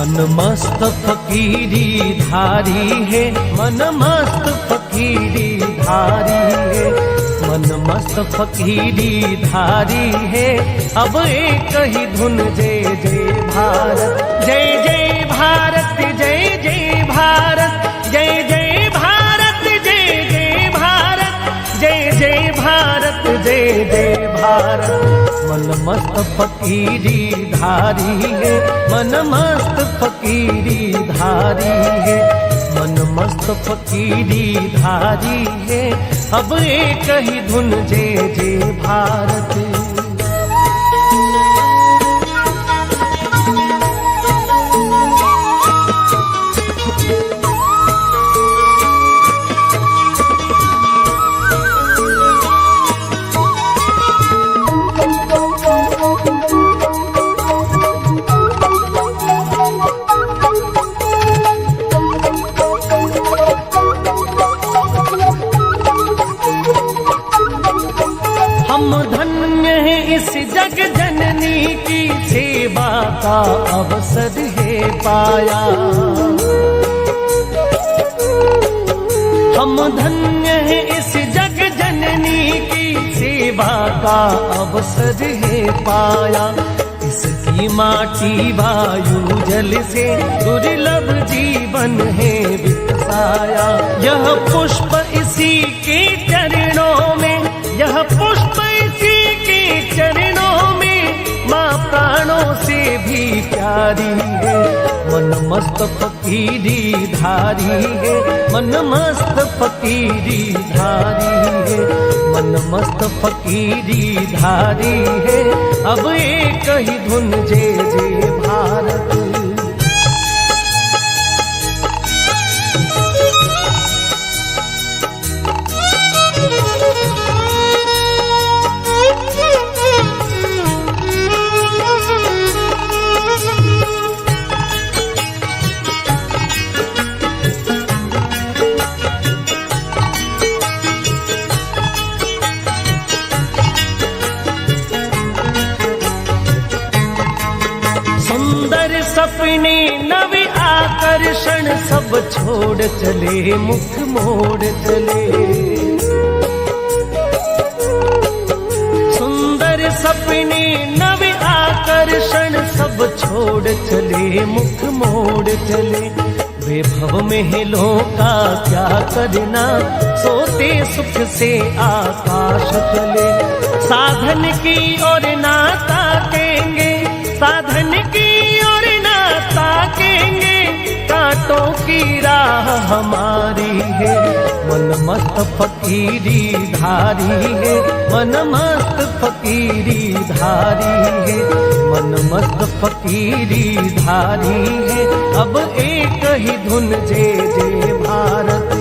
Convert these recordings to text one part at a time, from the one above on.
मन मस्त फकीरी धारी है, मन मस्त फकीरी धारी है, मन मस्त फकीरी धारी है। अब एक ही धुन जय जय भारत, जय जय भारत, जय जय भारत, जय जय भारत, जय जय भारत, जय जय भारत, जय जय भारत। मन मस्त फकीरी धारी है, मन मस्त फकीरी धारी है, मन मस्त फकीरी धारी है। अब एक ही धुन जय जय भारत। हम धन्य हैं इस जग जननी की सेवा का अवसर है पाया। हम धन्य हैं इस जग जननी की सेवा का अवसर है पाया। इसकी माटी वायु जल से दुर्लभ जीवन है विकसाया। यह पुष्प इसी के चरणों में, यह पुष्प इसी के चरणों में, माँ प्राणों से भी प्यारी है। मन मस्त फकीरी धारी है, मन मस्त फकीरी धारी है, मन मस्त फकीरी धारी है। अब एक ही धुन जय जय भारत। सुंदर सपने नव आकर्षण सब छोड़ चले, मुख मोड़ चले। सुंदर सपने नव आकर्षण सब छोड़ चले, मुख मोड़ चले। वैभव महलों का क्या करना, सोते सुख से आकाश चले। साधन की ओर ना ताकेंगे, साधन की ओर ना ताकेंगे, कांटों की राह हमारी है। मन मस्त फकीरी धारी है, मन मस्त फकीरी धारी है, मन मस्त फकीरी धारी है। अब एक ही धुन जय जय भारत।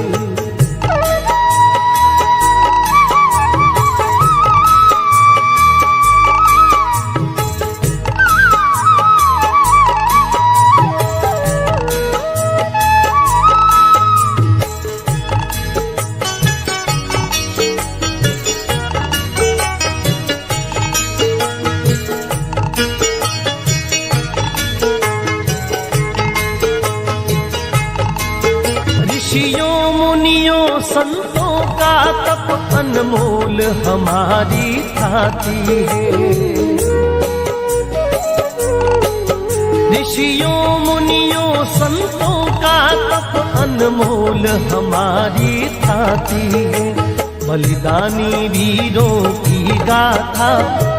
ऋषियों मुनियों संतों का तप अनमोल हमारी थाती है। ऋषियों मुनियों संतों का तप अनमोल हमारी थाती है। बलिदानी वीरों की गाथा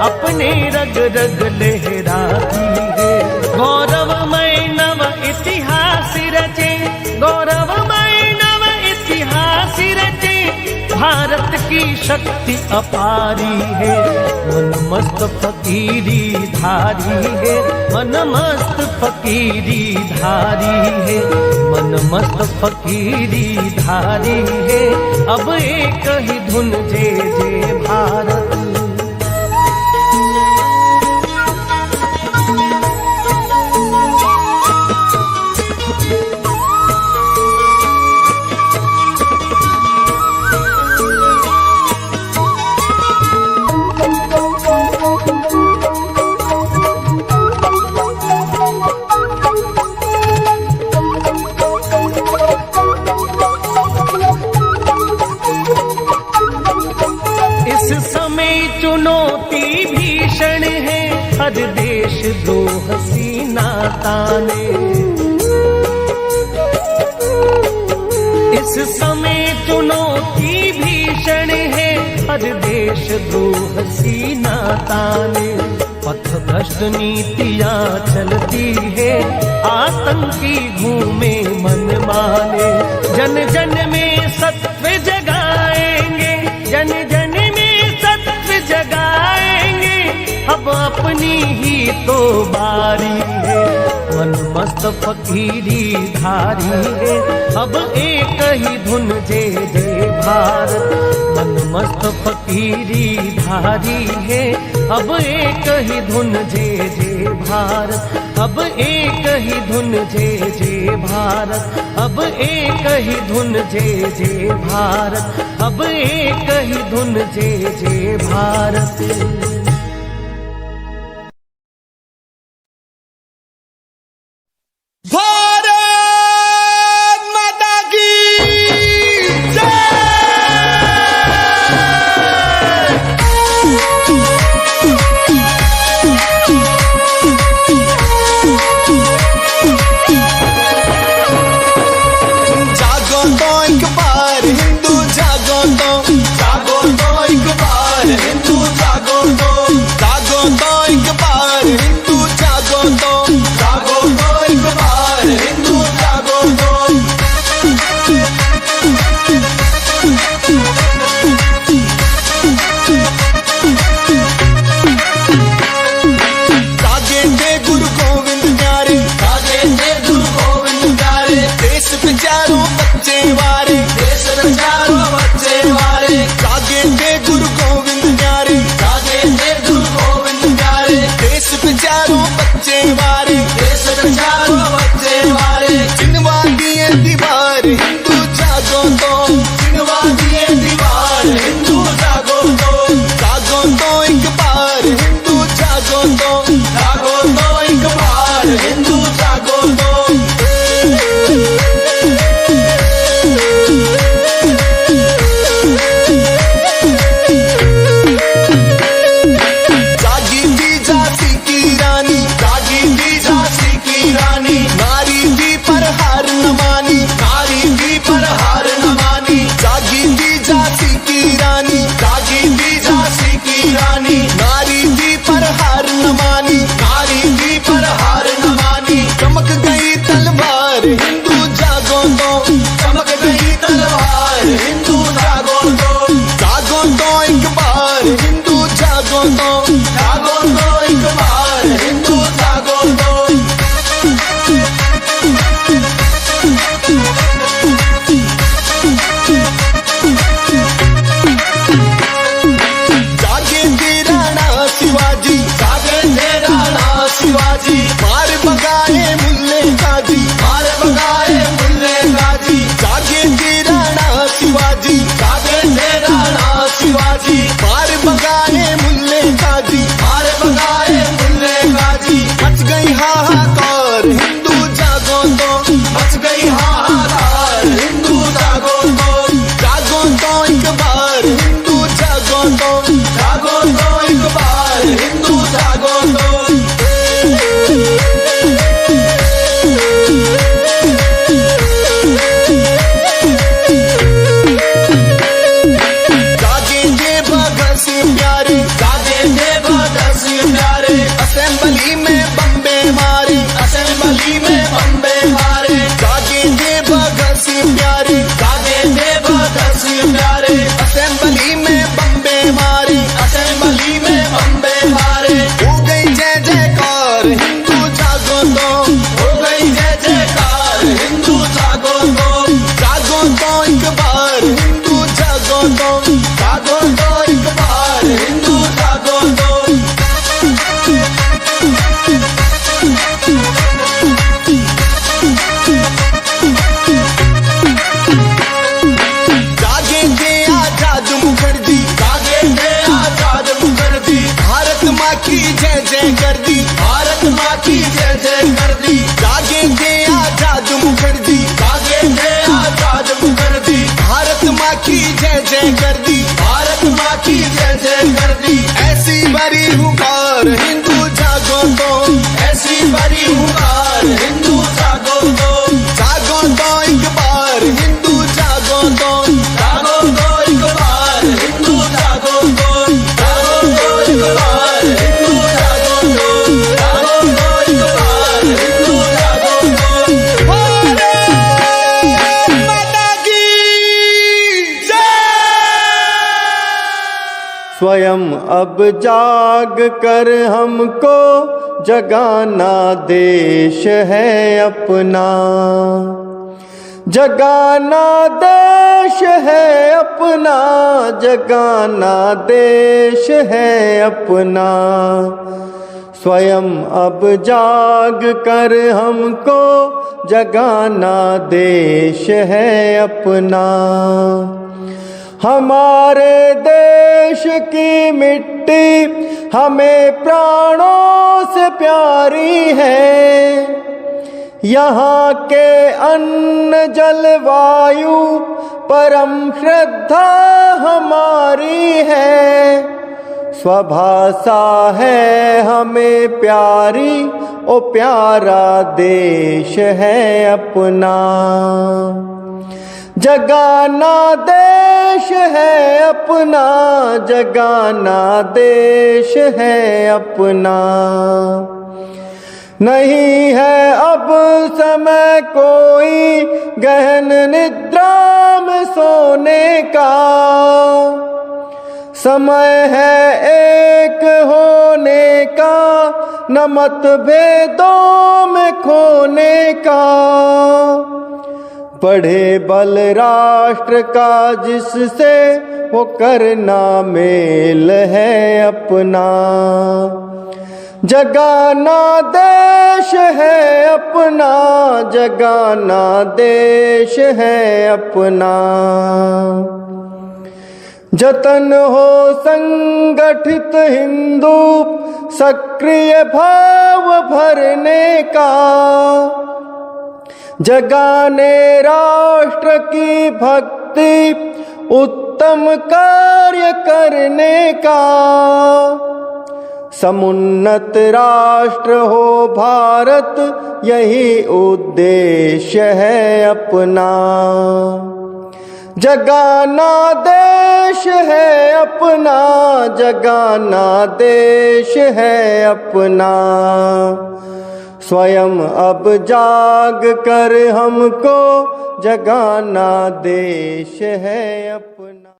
अपने रग रग लहराती है। गौरवमय नव इतिहास रचे, गौरवमय नव इतिहास रचे, भारत की शक्ति अपारी है। मन मस्त फकीरी धारी है, मन मस्त फकीरी धारी है, मन मस्त फकीरी धारी है। अब एक ही धुन जय जय भारत। समय चुनौती भीषण है, हर देश द्रोह सीना ताने। इस समय चुनौती भीषण है, हर देश द्रोह सीना ताने। पथ भ्रष्ट नीतियां चलती है, आतंकी घूमे मन माने। जन जन में सत्व जगाएंगे, जन जन में सत्व जगाएंगे, अब अपनी ही तो बारी है। मन मस्त फकीरी धारी है, अब एक ही धुन जय जय भारत। मन मस्त फकीरी धारी है, अब एक ही धुन जय जय भारत। अब एक ही धुन जय जय भारत। अब एक ही धुन जय जय भारत। अब एक ही धुन जय जय भारत। की जय जय कर दी, भारत माँ की जय जय कर दी। जागेंगे आजाद मुखर्जी, जागेंगे आजाद मुखर्जी। भारत माँ की जय जय कर दी, भारत माँ की जय जय कर दी। ऐसी बड़ी हुकार हिंदू जागो तो, ऐसी बड़ी हुकार हिंदू जागो तो, जागो तो एक बार हिंदू जागो तो, जागो तो एक बार हिंदू जागो तो, जागो तो एक बार हिंदू जागो तो, जागो तो एक बार हिंदू जागो तो। भारत माता की जय। स्वयं अब जाग कर हमको जगाना देश है अपना, जगाना देश है अपना, जगाना देश है अपना। स्वयं अब जाग कर हमको जगाना देश है अपना। हमारे देश की मिट्टी हमें प्राणों से प्यारी है, यहाँ के अन्न जल वायु परम श्रद्धा हमारी है। स्वभाषा है हमें प्यारी, ओ प्यारा देश है अपना। जगाना देश है अपना, जगाना देश है अपना। नहीं है अब समय कोई गहन निद्रा में सोने का, समय है एक होने का, न मतभेदों में खोने का। बढ़े बल राष्ट्र का जिससे वो करना मेल है अपना। जगाना देश है अपना, जगाना देश है अपना। जतन हो संगठित हिंदू सक्रिय भाव भरने का, जगाने राष्ट्र की भक्ति उत्तम कार्य करने का। समुन्नत राष्ट्र हो भारत यही उद्देश्य है अपना। जगाना देश है अपना, जगाना देश है अपना। स्वयं अब जाग कर हमको जगाना देश है अपना।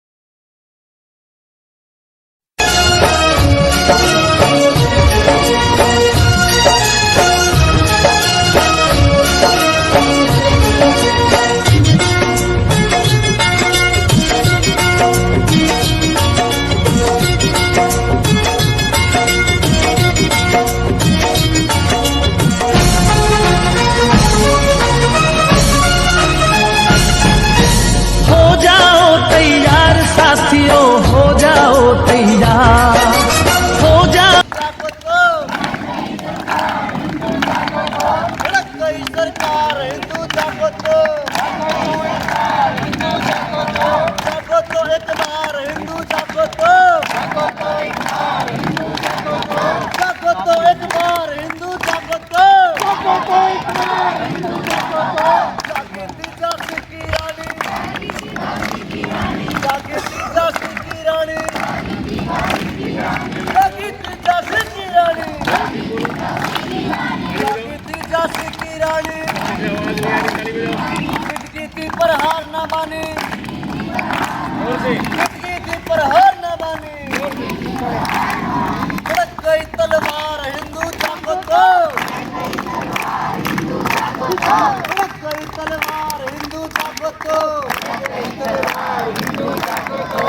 साथियों हो जाओ तैयार, हो जाओ। सरकार हिंदू जागो तो, जागो तो एक बार हिंदू जागो तो, जागो तो एक बार हिंदू जागो तो, जागो तो एक बार हिंदू जागो तो, जागो तो एक बार हिंदू जागो तो। जागृति झांसी की रानी, जागृति झांसी की रानी, जागृति झांसी की रानी, जागृति झांसी की रानी। खिड़की पर हार न मानी, खिड़की पर हार न मानी। भड़क गई तलवार हिंदू जागो तो, भड़क गई तलवार हिंदू जागो तो।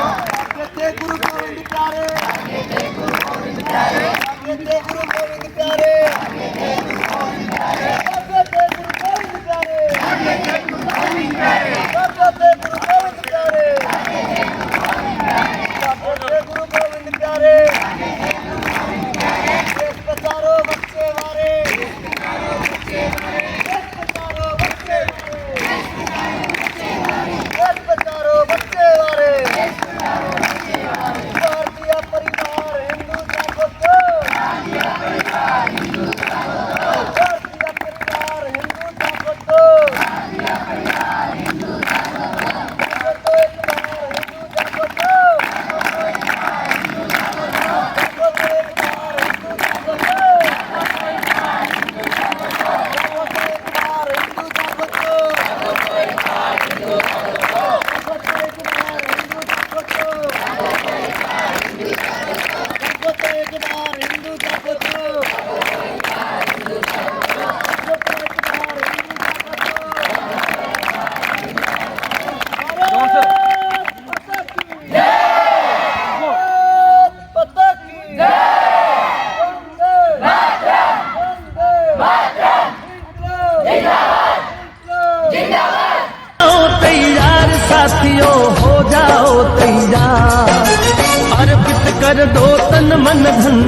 आगे थे गुरु गोविंद प्यारे, आगे थे गुरु गोविंद प्यारे, आगे थे गुरु गोविंद प्यारे, आगे थे गुरु गोविंद प्यारे, आगे थे गुरु गोविंद प्यारे, आगे थे गुरु गोविंद प्यारे, आगे थे गुरु गोविंद प्यारे, आगे थे गुरु गोविंद प्यारे। देश बचारो बच्चे मारे, देश बचारो बच्चे मारे, देश बचारो बच्चे मारे, देश बचारो बच्चे मारे। कर दो तन मन धन,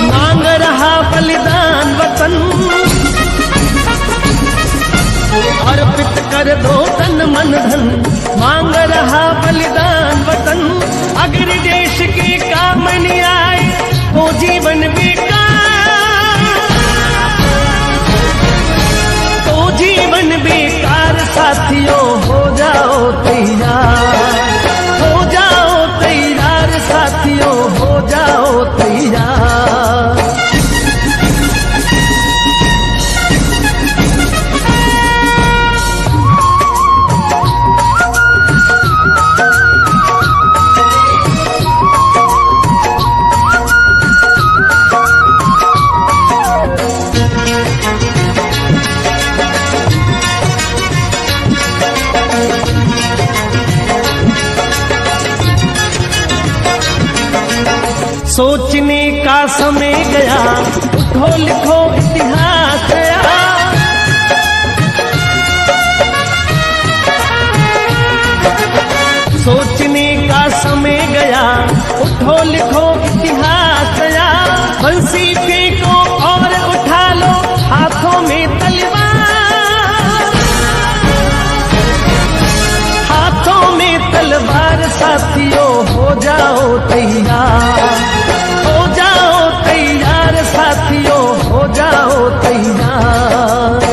मांग रहा बलिदान वतन। अर्पित कर दो तन मन धन, मांग रहा बलिदान वतन। अगर देश के काम नहीं आए तो जीवन बेकार, तो जीवन बेकार। साथियों हो जाओ तैयार, हो जाओ तैयार। साथियों हो जाओ तैयार। सोचने का समय गया, उठो लिखो इतिहास गया। सोचने का समय गया, उठो लिखो इतिहास गया। बंसी फेंको और उठा लो हाथों में तलवार, हाथों में तलवार। साथियों हो जाओ तैयार, हो जाओ तैयार। साथियों हो जाओ तैयार।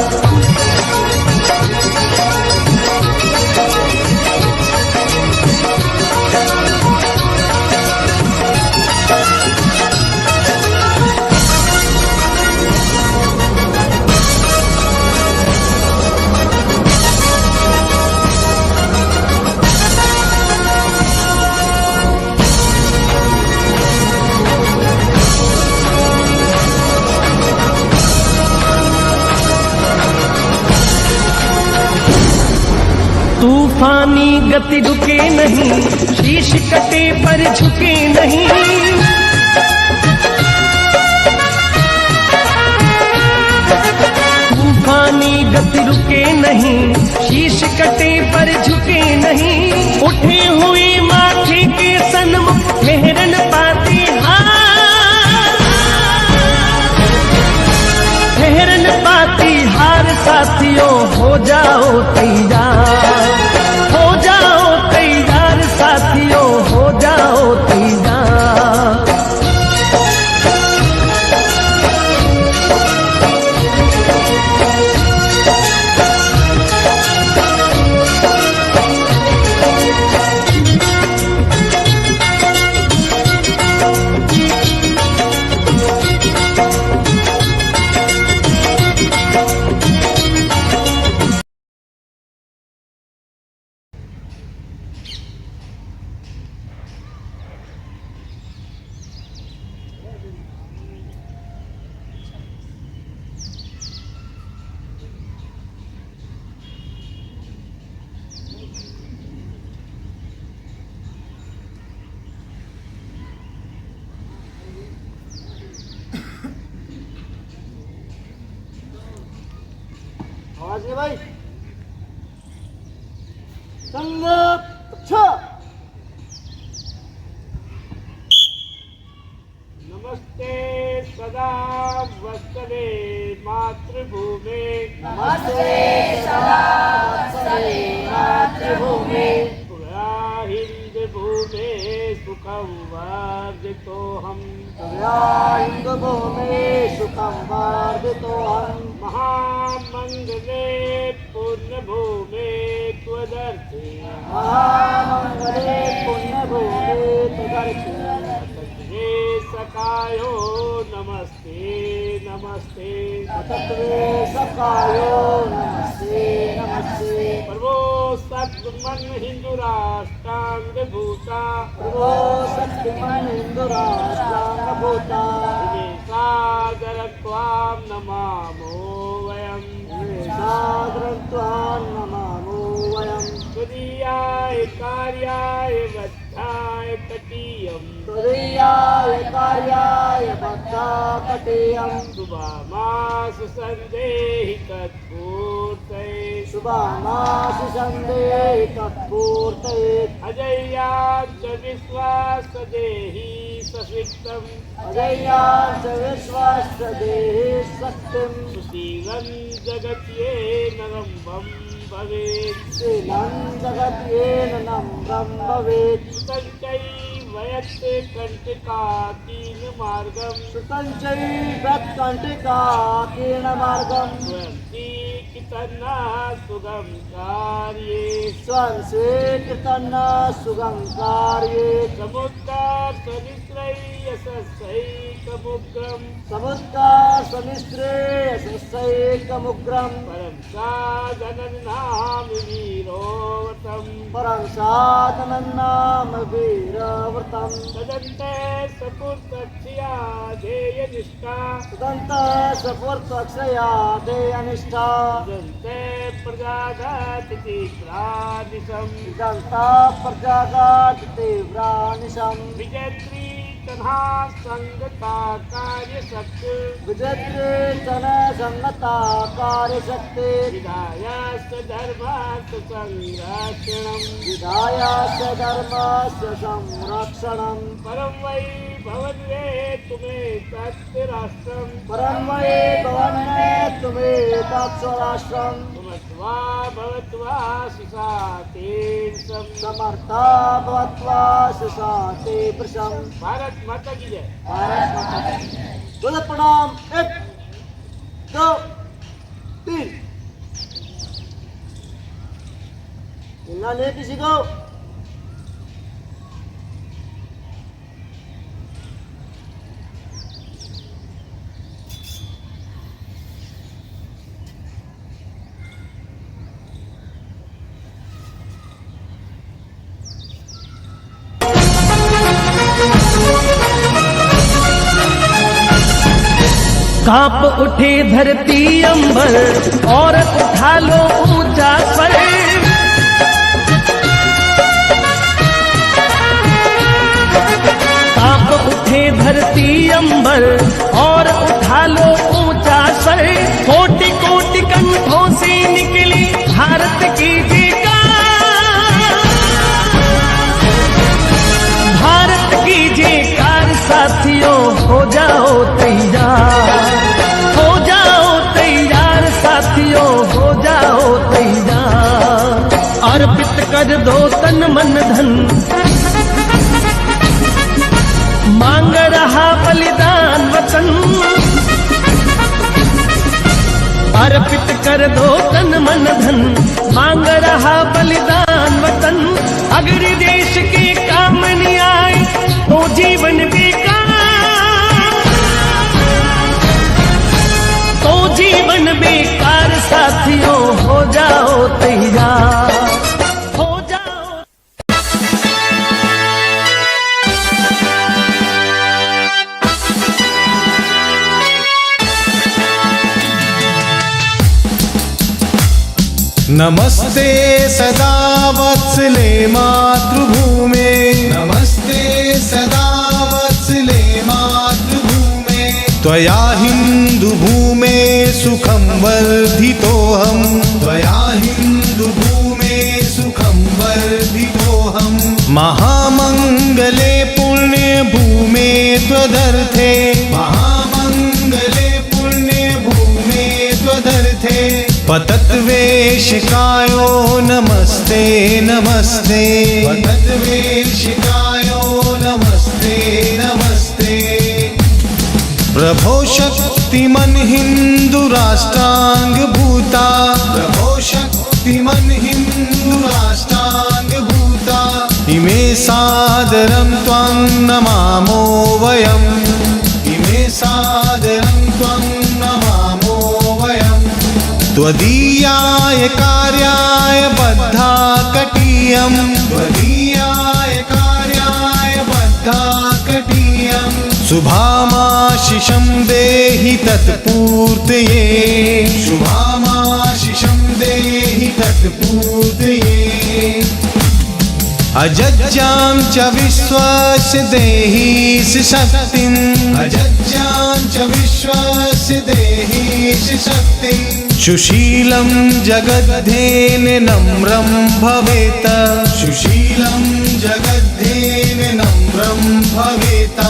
तूफानी गति रुके नहीं, शीश कटे पर झुके नहीं। तूफानी गति रुके नहीं, शीश कटे पर झुके नहीं। उठे हुई माथे के सन्मुख ठहरन पाती हार, ठहरन पाती हार। साथियों हो जाओ तैयार, हो जाओ तैयार। साथियों हो जाओ तैयार। आवाज नहीं भाई। संगत अच्छा। नमस्ते सदा वत्सले मातृभूमे, नमस्ते सदा वत्सले मातृभूमे। तुभ्या हिंद भूमे सुखं वर्धितोऽहं, तुभ्या हिंद भूमे सुखं वर्धितोऽहम्। महामंगले पुण्यभूमे त्वदर्थे, महामंगले पुण्यभूमे त्वदर्थे। तत्त्वे सखायो नमस्ते नमस्ते। तत्त्वे सखायो नमस्ते नमस्ते। प्रभो सद्मन हिंदू राष्ट्रांग भूता, प्रभो सत्मन हिंदू राष्ट्रांगभूता। सादर त्वां नमामो वयं, सादरं त्वां नमामो वयं। तुदीयाय कार्याय बद्धाय तटीयं, तुरीयाय कार्याय बद्धाकटीयं। सुभामासु संदेहि तत्पूर्तये, शुभामाशिषं देहि तत्पूर्तये अजय्याच्च विश्वासदेहि ससिक्तम् अजय्यान् च विश्वस्य देहि शक्तिं सुशीलं जगत्येन रम्भं भवेत् शीलं जगत्येन नम्रं भवेत् सुतञ्चैवयत्ते कण्टिकाकीन मार्गं सुतं चैवत्कण्टिका कीर्णमार्गं स्वयन्ति कितन्ना सुगम कार्ये स्वं स्वीकृतन्न सुगं कार्ये समुद्रार्थनिश्रयसैकमुग्रं समुद्रासनिश्रेयसैकमुग्रं परं साधनन्नाम वीरोवतं परं साधनं नाम वीरव्रतं तदन्ते सपुत्रक्षया ध्येयनिष्ठा सुदन्तः सपूर्तक्षया देयनिष्ठा तदन्ते प्रजागतिति प्रादिशं दन्ता प्रजागात् तीव्रानिशं विजयत्री तन्हा संगता कार्यशक्ति विजत्रे सन संगता कार्यशक्ति विधायास्य धर्मास्य संरक्षणं विधायास्य धर्मस्य संरक्षणं परं वै भवन्वे तुमे तत्राष्ट्रं परं वै भवन्मे तुमे तत्स्वराष्ट्रं समत्वा भवत्वा सुसातेर्षं समर्था भवत्वा सुशाते वृषं भारत माता की जय। भारत माता की जय। बोलो प्रणाम 1 2 3 मिलना ले किसी को कांप उठे धरती अंबर और उठा लो ऊंचा स्वर कांप उठे धरती अंबर और उठा लो ऊंचा स्वर कोटि कोटि कंठों से निकली भारत की जयकार भारत की जयकार साथियों हो जाओ तैयार हो जाओ तैयार साथियों हो जाओ तैयार अर्पित कर दो तन मन धन मांग रहा बलिदान वतन अर्पित कर दो तन मन धन मांग रहा बलिदान वतन अगर देश के काम नहीं आए तो जीवन बेकार तो जीवन बेकार साथियों हो जाओ तैयार हो जाओ नमस्ते सदा वत्सले मातृभूमे नमस्ते सदा वत्सले मातृभूमे त्वया हिन्दुभूमे सुखं वर्धितोऽहं त्वया हिन्दुभूमे सुखं वर्धितोऽहं महामङ्गले पुण्यभूमे त्वदर्थे महामङ्गले पुण्यभूमे त्वदर्थे पतत्वेशिकायो नमस्ते नमस्ते पतत्वेशिकायो नमस्ते नमस्ते प्रभो शक्तिमन् हिन्दु राष्ट्रांग भूता प्रभो शक्तिमन् हिन्दु राष्ट्रांग भूता इमे सादरं त्वां नमामो वयम् इमे सादरं त्वां नमामो वयम् त्वदीयाय कार्याय बद्धा कटीयं त्वदीयाय कार्याय बद्धा कटीयं शुभामाशिषं देहि तत्पूर्तये शुभामाशिषं देहि तत्पूर्तये अजज्जां च विश्वस्य देहि शक्तिम् अजज्जां च विश्वस्य देहि शक्तिम् सुशीलं जगद्धेन नम्रं भवेत् सुशीलं जगद्धेन नम्रं भवेत्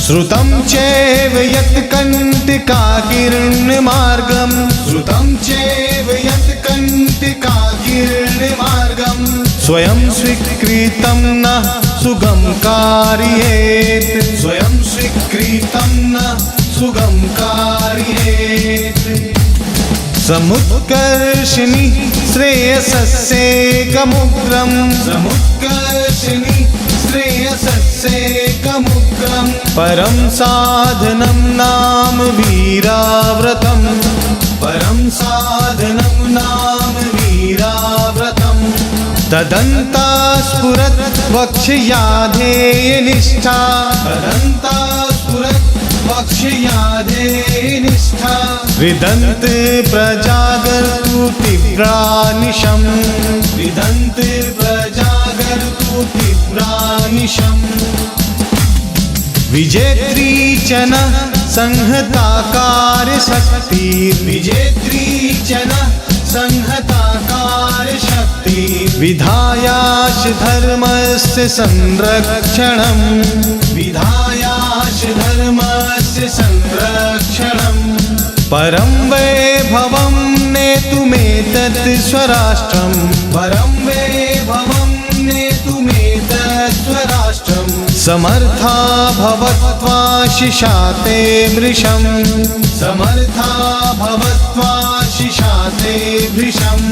श्रुतं चैव यत् कण्टकाकीर्णमार्गं श्रुतं चैव यत् कण्टकाकीर्णमार्गं स्वयं स्वीकृतं न सुगम कारयेत् स्वयं स्वीकृतं न सुगम कारयेत् समुत्कर्षिणी श्रेयसस्येकमुग्रं समुत्कर्षिणी श्रेयसस्येकमुग्रं परं साधनं नाम वीराव्रतं परं साधनं नाम वीराव्रतं तदन्ता स्फुरत् वक्ष्याधेयनिष्ठा तदन्ता स्फुरत् वक्ष्याधेयनिष्ठा विदन्त प्रजागर्तु तीव्रानिशम् विदन्त प्रजागर्तु तीव्रानिशम् विजेत्री च न संहताकार शक्ति विजेत्री च न संहताकार शक्ति विधायाश धर्मस्य संरक्षणं विधायाश धर्मस्य संरक्षणं परं वैभवं नेतुमेतत् स्वराष्ट्रं परं वैभवं नेतुमेतत् स्वराष्ट्रं समर्था भवत्वा शिशाते वृषं समर्था भवत्वा शिशाते वृषम्